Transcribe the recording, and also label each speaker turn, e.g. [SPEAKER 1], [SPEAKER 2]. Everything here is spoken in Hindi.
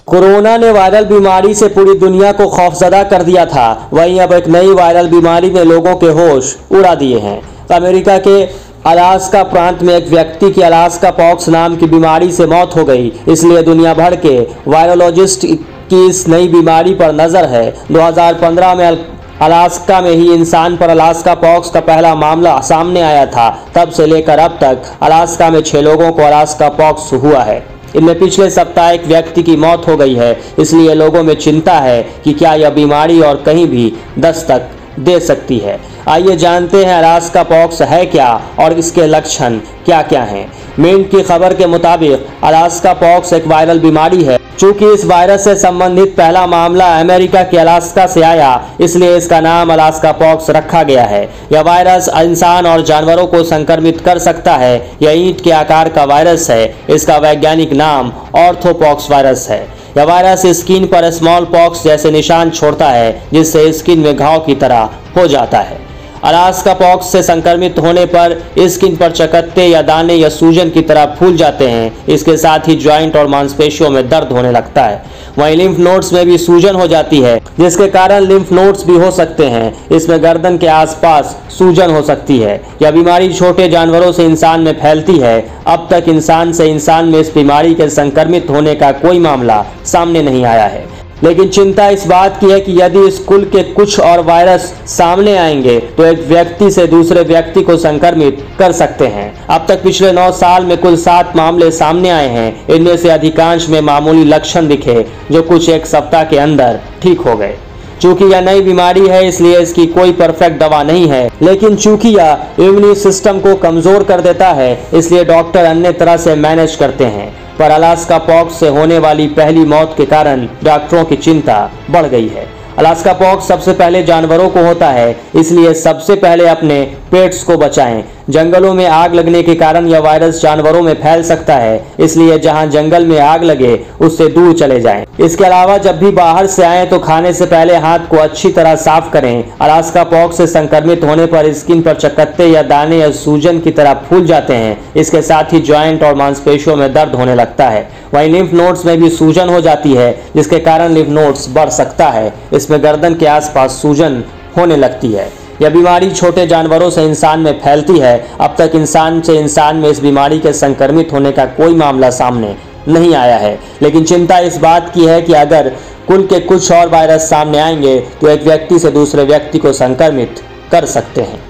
[SPEAKER 1] कोरोना ने वायरल बीमारी से पूरी दुनिया को खौफजदा कर दिया था। वहीं अब एक नई वायरल बीमारी ने लोगों के होश उड़ा दिए हैं। अमेरिका के अलास्का प्रांत में एक व्यक्ति की अलास्का पॉक्स नाम की बीमारी से मौत हो गई। इसलिए दुनिया भर के वायरोलॉजिस्ट की इस नई बीमारी पर नजर है। 2015 में अलास्का में ही इंसान पर अलास्का पॉक्स का पहला मामला सामने आया था। तब से लेकर अब तक अलास्का में 6 लोगों को अलास्का पॉक्स हुआ है। इनमें पिछले सप्ताह एक व्यक्ति की मौत हो गई है। इसलिए लोगों में चिंता है कि क्या यह बीमारी और कहीं भी दस्तक दे सकती है। आइए जानते हैं अलास्का पॉक्स है क्या और इसके लक्षण क्या क्या हैं। मिंट की खबर के मुताबिक अलास्का पॉक्स एक वायरल बीमारी है। चूंकि इस वायरस से संबंधित पहला मामला अमेरिका के अलास्का से आया, इसलिए इसका नाम अलास्का पॉक्स रखा गया है। यह वायरस इंसान और जानवरों को संक्रमित कर सकता है। यह ईंट के आकार का वायरस है। इसका वैज्ञानिक नाम ऑर्थोपॉक्स वायरस है। यह वायरस स्किन पर स्मॉल पॉक्स जैसे निशान छोड़ता है, जिससे स्किन में घाव की तरह हो जाता है। अलास्का पॉक्स से संक्रमित होने पर स्किन पर चकत्ते या दाने या सूजन की तरह फूल जाते हैं। इसके साथ ही जॉइंट और मांसपेशियों में दर्द होने लगता है। वहीं लिम्फ नोड्स में भी सूजन हो जाती है, जिसके कारण लिम्फ नोड्स भी हो सकते हैं। इसमें गर्दन के आसपास सूजन हो सकती है। यह बीमारी छोटे जानवरों से इंसान में फैलती है। अब तक इंसान से इंसान में इस बीमारी के संक्रमित होने का कोई मामला सामने नहीं आया है। लेकिन चिंता इस बात की है कि यदि इस कुल के कुछ और वायरस सामने आएंगे तो एक व्यक्ति से दूसरे व्यक्ति को संक्रमित कर सकते हैं। अब तक पिछले 9 साल में कुल 7 मामले सामने आए हैं। इनमें से अधिकांश में मामूली लक्षण दिखे, जो कुछ एक सप्ताह के अंदर ठीक हो गए। चूंकि यह नई बीमारी है, इसलिए इसकी कोई परफेक्ट दवा नहीं है। लेकिन चूंकि यह इम्यून सिस्टम को कमजोर कर देता है, इसलिए डॉक्टर अन्य तरह से मैनेज करते हैं। पर अलास्का पॉक्स से होने वाली पहली मौत के कारण डॉक्टरों की चिंता बढ़ गई है। अलास्का पॉक्स सबसे पहले जानवरों को होता है, इसलिए सबसे पहले अपने पेट्स को बचाएं। जंगलों में आग लगने के कारण यह वायरस जानवरों में फैल सकता है, इसलिए जहां जंगल में आग लगे उससे दूर चले जाएं। इसके अलावा जब भी बाहर से आएं तो खाने से पहले हाथ को अच्छी तरह साफ करें। अलास्का पॉक्स से संक्रमित होने पर स्किन पर चकत्ते या दाने या सूजन की तरह फूल जाते हैं। इसके साथ ही जॉइंट और मांसपेशियों में दर्द होने लगता है। वहीं लिम्फ नोड्स में भी सूजन हो जाती है, जिसके कारण लिम्फ नोड्स बढ़ सकता है। इसमें गर्दन के आसपास सूजन होने लगती है। यह बीमारी छोटे जानवरों से इंसान में फैलती है। अब तक इंसान से इंसान में इस बीमारी के संक्रमित होने का कोई मामला सामने नहीं आया है। लेकिन चिंता इस बात की है कि अगर कुल के कुछ और वायरस सामने आएंगे तो एक व्यक्ति से दूसरे व्यक्ति को संक्रमित कर सकते हैं।